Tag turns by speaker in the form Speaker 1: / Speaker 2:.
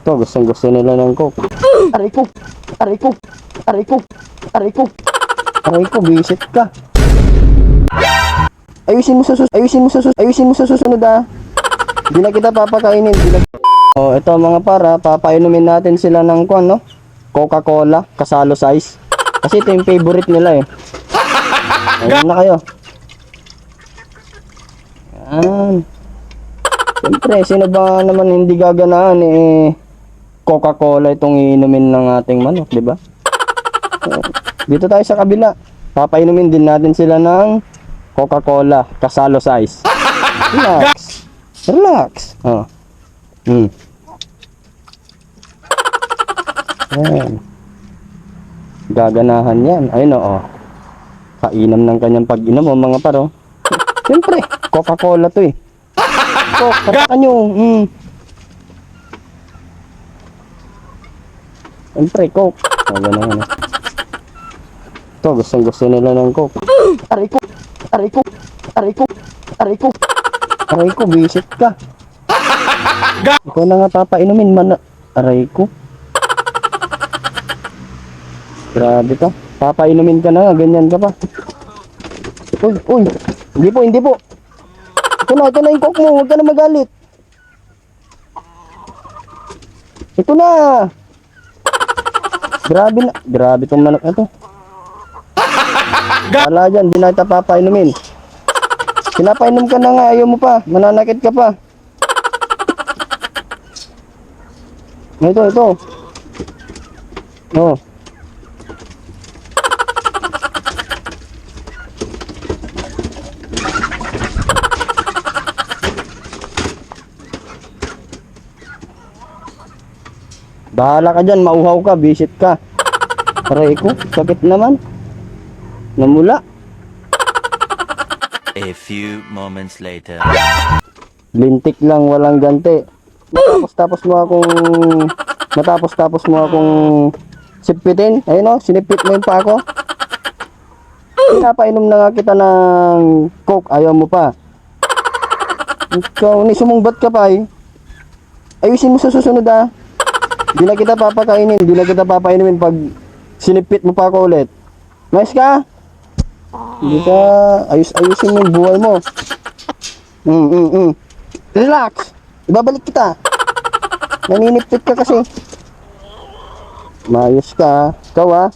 Speaker 1: Ito, gustong-gusto nila ng coke. Aray ko! Aray ko! Aray ko! Aray ko! Aray ko, visit ka. Ayusin mo sa susunod ah. Hindi na kita papakainin. Oh, ito mga para, papainumin natin sila ng no? Coca-Cola, kasalo size. Kasi ito yung favorite nila eh. Ayun na kayo. Yan. Siyempre, sino ba naman hindi gaganaan eh, Coca-Cola itong iinumin ng ating manok, di ba? Dito tayo sa kabila. Papainumin din natin sila ng Coca-Cola, kasalo size. Relax. Relax. Oh. Ayan. Gaganahan yan. Ayun o. Kainam ng kanyang pag-inom o mga paro. Siyempre, Coca-Cola to eh. Coke, katakan nyo. Siyempre, Coke. O, gano'n. Ito, gustong-gusto nila ng Coke. Aray ko! Aray ko! Aray ko! Aray ko! Aray ko, visit ka. Ikaw na nga papainumin man. Aray ko. Grabe ka. Papainumin ka na nga, ganyan ka pa. Uy, uy. Hindi po, hindi po. Ito na yung Coke mo. Huwag ka na magalit. Ito na. Grabe na. Grabe tong manok na to. Wala dyan, di na kita papainumin. Pinapainom ka na nga, ayaw mo pa. Mananakit ka pa. Ito. Oh. Bahala ka dyan, mauhaw ka, visit ka. Aray ko, sakit naman. Namula.
Speaker 2: A few moments later.
Speaker 1: Lintik lang, walang ganti. Matapos mo akong sipitin. Ayun o, sinipit mo yung pa ako. Pinapainom na nga kita ng Coke, ayaw mo pa. Ikaw, sumungbat ka pa eh. Ayusin mo sa susunod ah. Di na kita papakainin, di na kita papainumin pag sinipit mo pa ako ulit. Nice ka? Hindi ka, ayusin mo yung buhay mo. Relax. Ibabalik kita. Naninipit ka kasi. Maayos ka. Ikaw ah.